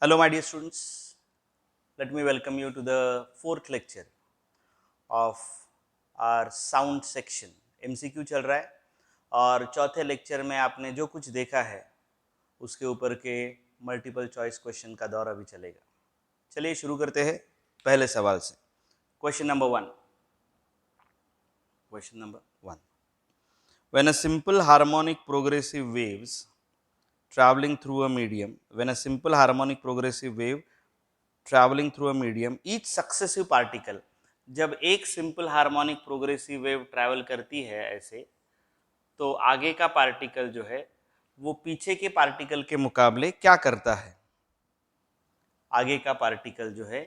Hello my dear students, let me welcome you to the fourth lecture of our sound section. MCQ चल रहा है और चौथे lecture में आपने जो कुछ देखा है उसके ऊपर के मल्टीपल चॉइस क्वेश्चन का दौर अभी चलेगा। चलिए शुरू करते हैं पहले सवाल से। Question number one. When a simple harmonic progressive waves traveling through a medium, traveling through a medium, each successive particle, जब एक simple harmonic progressive wave travel करती है ऐसे, तो आगे का पार्टिकल जो है वो पीछे के पार्टिकल के मुकाबले क्या करता है? आगे का पार्टिकल जो है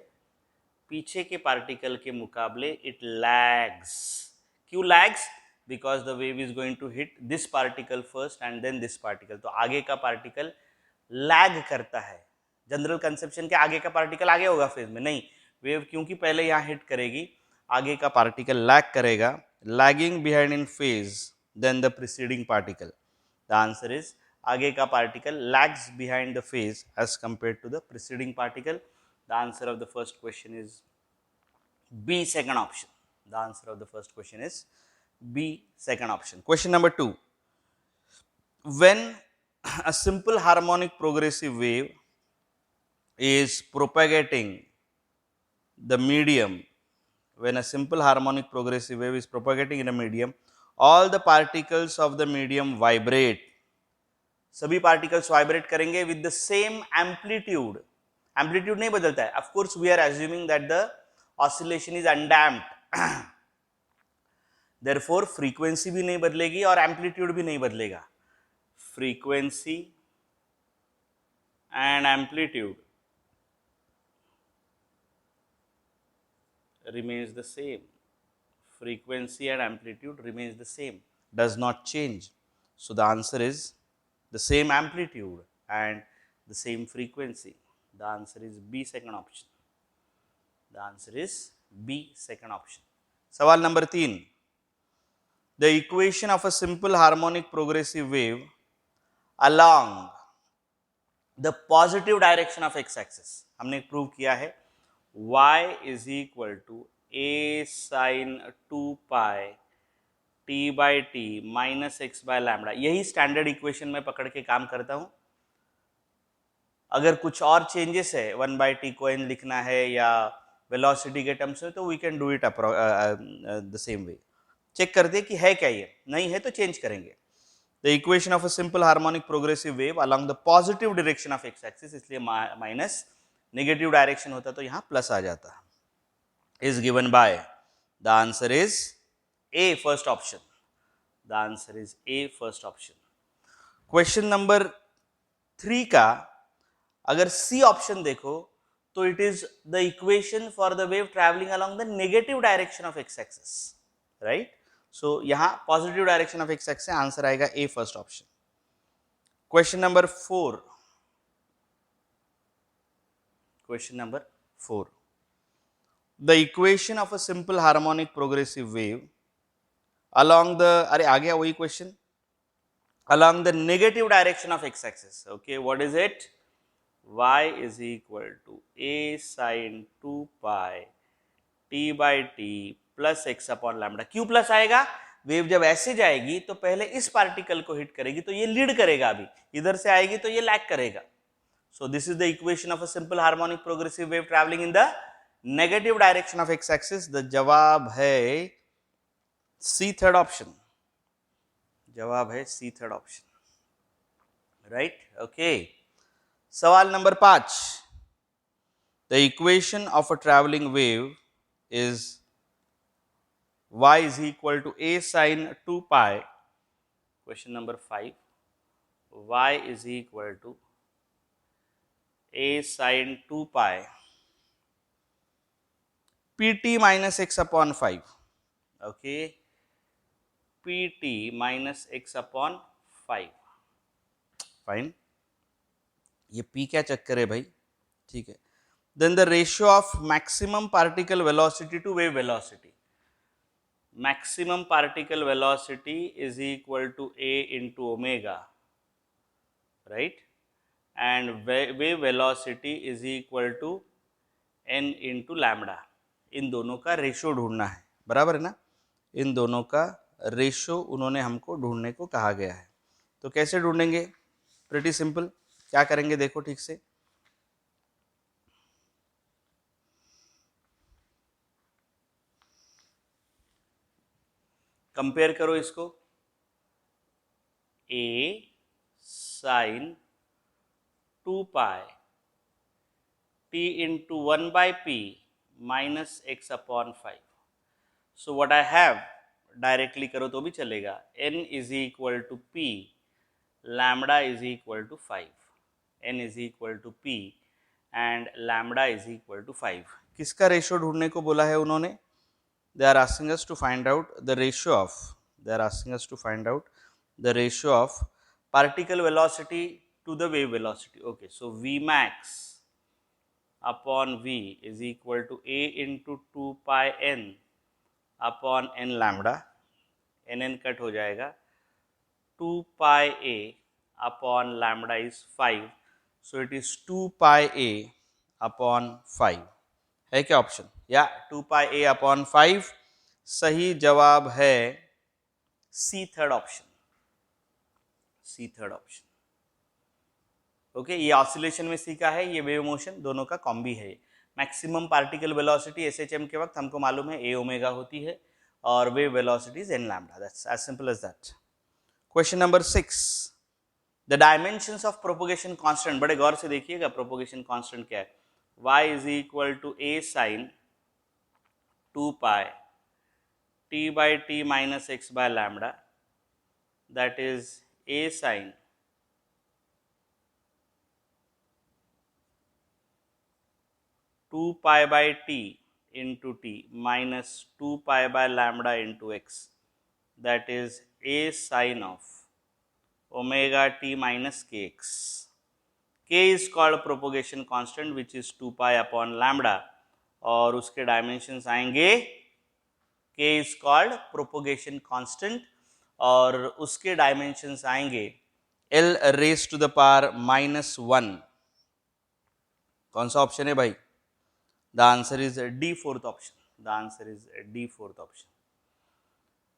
पीछे के पार्टिकल के मुकाबले इट लैग्स। क्यों lags? Because the wave is going to hit this particle first and then this particle. तो आगे का पार्टिकल लैग करता है। जनरल कंसेप्शन के आगे का पार्टिकल आगे होगा फेज में, नहीं, वेव क्योंकि पहले यहाँ हिट करेगी, आगे का पार्टिकल लैग करेगा, lagging behind in phase than the preceding particle. The answer is आगे का particle lags behind the phase as compare to the preceding particle. The answer of the first question is B, second option. The answer of the first question is B, second option. Question number 2. When a simple harmonic progressive wave is propagating the medium, when a simple harmonic progressive wave is propagating in a medium, all the particles of the medium vibrate. सभी particles vibrate करेंगे with the same amplitude. Amplitude नहीं बदलता है। Of course we are assuming that the oscillation is undamped, therefore frequency भी नहीं बदलेगी और amplitude भी नहीं बदलेगा। Frequency and amplitude remains the same. Frequency and amplitude remains the same, does not change. So the answer is the same amplitude and the same frequency. The answer is B, second option. The answer is B, second option. सवाल number 3. The equation of a simple harmonic progressive wave along the positive direction of x-axis हमने prove किया है y is equal to a sin 2 pi t by t minus x by lambda। यही standard equation में पकड़ के काम करता हूं। अगर कुछ और चेंजेस है, 1/t को n लिखना है या वेलोसिटी के टर्म्स में, तो we can do it the same way. Check कर दे कि है क्या, ये नहीं है तो चेंज करेंगे। The equation of a simple harmonic progressive wave along the positive direction of X axis, इसलिए माइनस, नेगेटिव डायरेक्शन होता तो यहां प्लस आ जाता, is given bye, the answer is a, first option. The answer is a, first option. Question number 3 का अगर C option देखो तो it is the equation for the wave travelling along the negative direction of X axis, right. सो यहां positive direction of X axis से answer आएगा A, first option. Question number 4। Question number 4, the equation of a simple harmonic progressive wave along the, अरे आ गया वही question, along the negative direction of X axis. Okay, what is it? y is equal to a sin 2 pi t by t plus x upon lambda। क्यों plus आएगा? Wave जब ऐसे जाएगी तो पहले इस पार्टिकल को हिट करेगी तो ये लीड करेगा, अभी इधर से आएगी तो ये लैग करेगा। So this is the equation of a simple harmonic progressive wave travelling in the negative direction of X axis. The जवाब है सी, थर्ड ऑप्शन। जवाब है सी, थर्ड ऑप्शन, राइट। ओके, सवाल number 5। The equation of a travelling wave is y is equal to a sin 2 pi। Question number 5, y is equal to a sin 2 pi pt minus x upon 5। Okay, pt minus x upon 5। Fine, ये p क्या चक्कर है भाई, ठीक है। Then the ratio of maximum particle velocity to wave velocity, maximum particle velocity is equal to a into omega, right, and wave velocity is equal to n into lambda. इन दोनों का ratio ढूंढना है, बराबर है ना? इन दोनों का रेशो उन्होंने हमको ढूंढने को कहा गया है। तो कैसे ढूंढेंगे? Pretty simple. क्या करेंगे देखो ठीक से, कंपेयर करो इसको। a sin 2 pi t into 1 by p minus x upon 5. So what I have, directly करो तो भी चलेगा, n is equal to p, lambda is equal to 5, n is equal to p and lambda is equal to 5. किसका ratio ढूंढने को बोला है उन्होंने? They are asking us to find out the ratio of, they are asking us to find out the ratio of particle velocity to the wave velocity. Okay, so V max upon V is equal to A into 2 pi n upon n lambda, n cut हो जाएगा, 2 pi A upon lambda is 5, so it is 2 pi A upon 5. है क्या option? या 2 pi A upon 5 सही जवाब है सी, third option, सी third option. Okay, ये oscillation में सी का है, ये वेव मोशन, दोनों का कॉम्बी है। मैक्सिमम पार्टिकल वेलोसिटी एसएचएम के वक्त हमको मालूम है ए ओमेगा होती है और wave velocity is n lambda, that's as simple as that. Question number 6, the dimensions of propagation constant, बड़े गौर से देखिएगा प्रोपोगेशन कांस्टेंट क्या है। y is equal to a sin 2 pi t by t minus x by lambda, that is a sin 2 pi by t into t minus 2 pi by lambda into x, that is a sin of omega t minus kx. k is called propagation constant which is 2 pi upon lambda और उसके dimensions आएंगे, k is called propagation constant और उसके dimensions आएंगे l raised to the power minus 1. कौन सा option है भाई? The answer is D, fourth option, the answer is D, fourth option.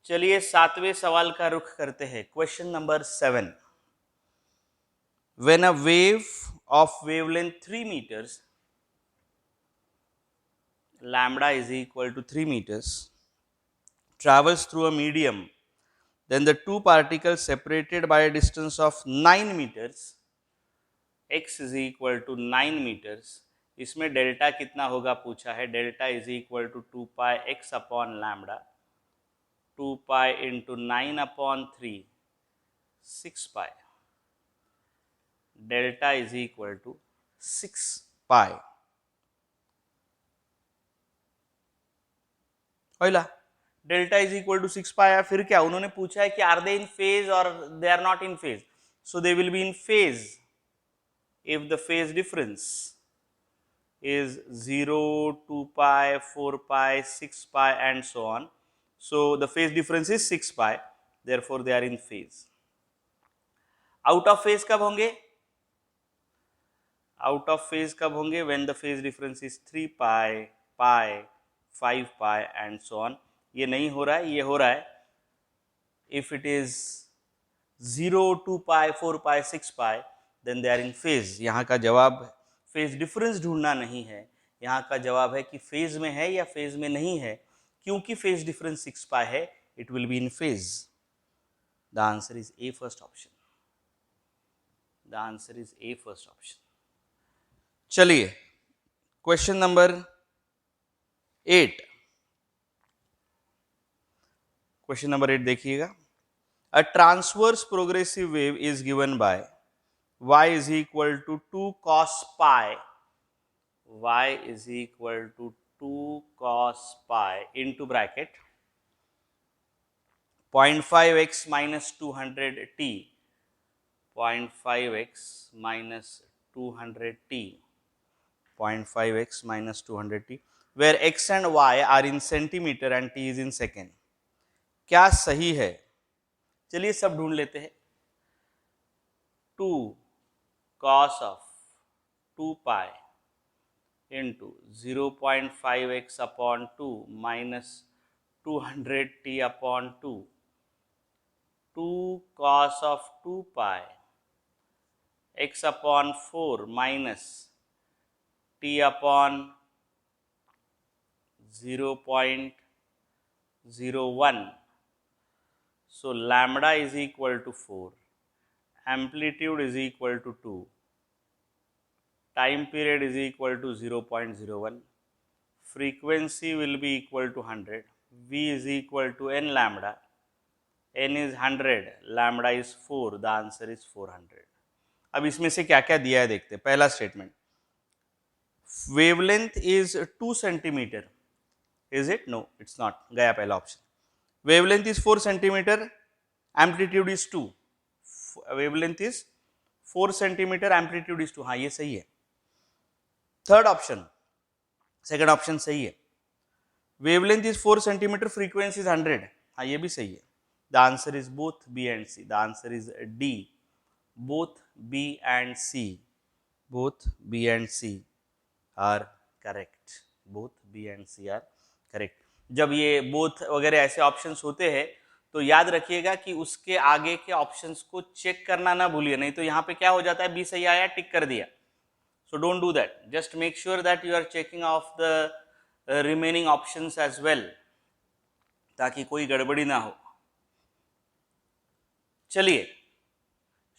चलिए 7वें सवाल का रुख करते हैं। Question number 7, when a wave of wavelength 3 meters, lambda is equal to 3 meters, travels through a medium, then the two particles separated by a distance of 9 meters, x is equal to 9 meters, इसमें delta कितना होगा पूछा है। Delta is equal to 2 pi x upon lambda, 2 pi into 9 upon 3, 6 pi, delta is equal to 6 pi. होइला, delta is equal to 6 pi है। फिर क्या उन्होंने पूछा है कि आर दे इन फेज और they are not in phase, so they will be in phase if the phase difference is 0, 2 pi, 4 pi, 6 pi and so on. So the phase difference is 6 pi, therefore they are in phase. Out of phase कब होंगे? Out of phase कब होंगे? When the phase difference is 3 pi, pi, 5 pi and so on. ये नहीं हो रहा है, ये हो रहा है if it is 0, 2 pi, 4 pi, 6 pi, then they are in phase. यहाँ का जवाब फेज डिफरेंस ढूंढना नहीं है, यहाँ का जवाब है कि फेज में है या फेज में नहीं है। क्योंकि फेज डिफरेंस 6 पाई है, it will be in phase. The answer is a, first option, the answer is a, first option. चलिए क्वेश्चन नंबर 8, क्वेश्चन नंबर 8 देखिएगा। A transverse progressive wave is given by y is equal to 2 cos pi, y is equal to 2 cos pi into bracket 0.5x minus 200t, 0.5x minus 200t, 0.5x minus 200t, where x and y are in centimeter and t is in second. क्या सही है? चलिए सब ढूंढ लेते हैं। 2 cos of 2 pi into 0.5x upon 2 minus 200t upon 2, 2 cos of 2 pi x upon 4 minus t upon 0.01. So lambda is equal to 4, amplitude is equal to 2, time period is equal to 0.01, frequency will be equal to 100, v is equal to n lambda, n is 100, lambda is 4, the answer is 400. अब इसमें से क्या क्या दिया है देखते हैं. पहला statement, wavelength is 2 centimetre. Is it? No, it's not. गया पहला option. Wavelength is 4 centimetre, amplitude is 2. Wavelength is 4 centimetre, amplitude is 2. हाँ, ये सही है. थर्ड ऑप्शन, सेकंड ऑप्शन सही है. Wavelength is 4 centimetre, frequency is 100. हाँ, ये भी सही है. The answer is both B and C. The answer is D, both B and C. Both B and C are correct. Both B and C are correct. जब ये both वगैरह ऐसे options होते हैं तो याद रखिएगा कि उसके आगे के ऑप्शंस को चेक करना ना भूलिए, नहीं तो यहाँ पे क्या हो जाता है, बी सही आया, टिक कर दिया. So don't do that. Just make sure that you are checking off the remaining options as well, ताकि कोई गड़बड़ी ना हो. चलिए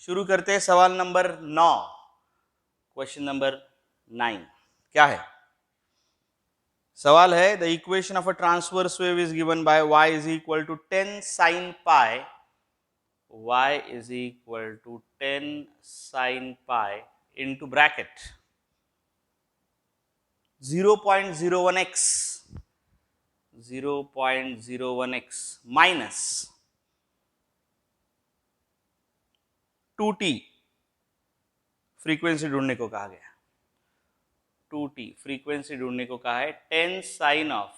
शुरू करते हैं सवाल नंबर 9. क्वेश्चन नंबर 9 क्या है? सवाल है, the equation of a transverse wave is given by y is equal to 10 sin pi, y is equal to 10 sin pi into bracket 0.01x, 0.01x minus 2t. Frequency ढूंढने को कहा गया. 2t frequency ढूंढने को कहा है. 10 sine of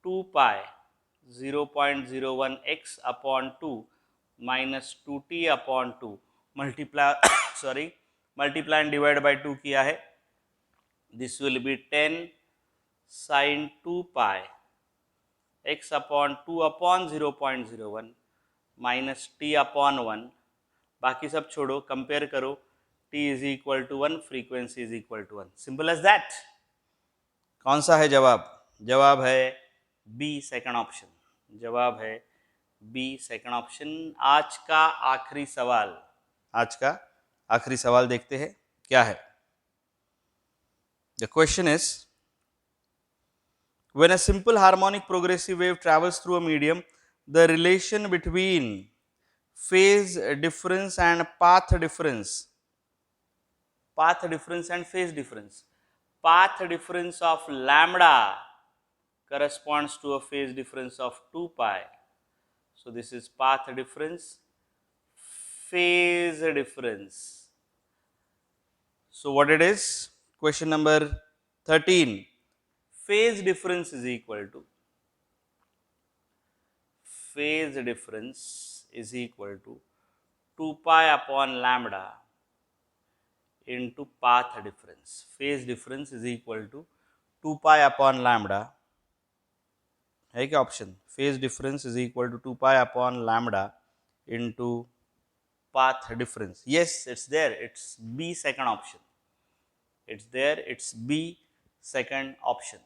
2 pi 0.01x upon 2 minus 2t upon 2 multiply multiply and divide by 2 किया है. This will be 10 sine 2 pi x upon 2 upon 0.01 minus t upon 1. बाकी सब छोड़ो, कंपेयर करो. t is equal to 1, frequency is equal to 1. Simple as that. कौन सा है जवाब? जवाब है बी, सेकंड ऑप्शन. जवाब है बी, सेकंड ऑप्शन. आज का आखिरी सवाल, आज का आखिरी सवाल देखते हैं क्या है. The question is, when a simple harmonic progressive wave travels through a medium, the relation between phase difference and path difference and phase difference. Path difference of lambda corresponds to a phase difference of 2 pi. So this is path difference, phase difference. So what it is? Question number 13. Phase difference is equal to, phase difference is equal to 2 pi upon lambda into path difference. Phase difference is equal to 2 pi upon lambda. है क्या option? Phase difference is equal to 2 pi upon lambda into path difference. Yes, it's there. It's B, second option. It's there. It's B, second option.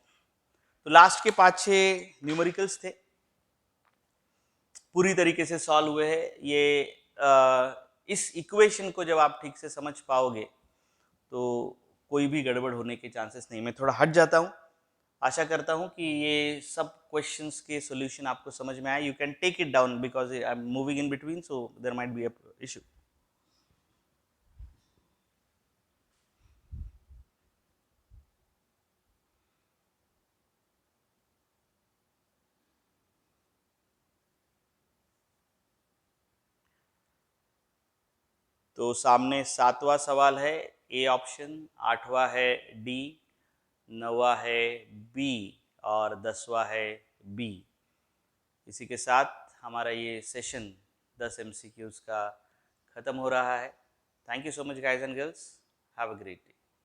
तो last के 5-6 numericals थे, पूरी तरीके से solve हुए हैं. ये इस इक्वेशन को जब आप ठीक से समझ पाओगे तो कोई भी गड़बड़ होने के चांसेस नहीं. मैं थोड़ा हट जाता हूँ. आशा करता हूँ कि ये सब क्वेश्चंस के सॉल्यूशन आपको समझ में आए. You can take it down because I am moving in between, so there might be a issue. तो सामने 7वां सवाल है ए ऑप्शन, 8वां है डी, 9वां है बी और 10वां है बी. इसी के साथ हमारा ये सेशन 10 MCQs का ख़त्म हो रहा है. Thank you so much guys and girls. Have a great day.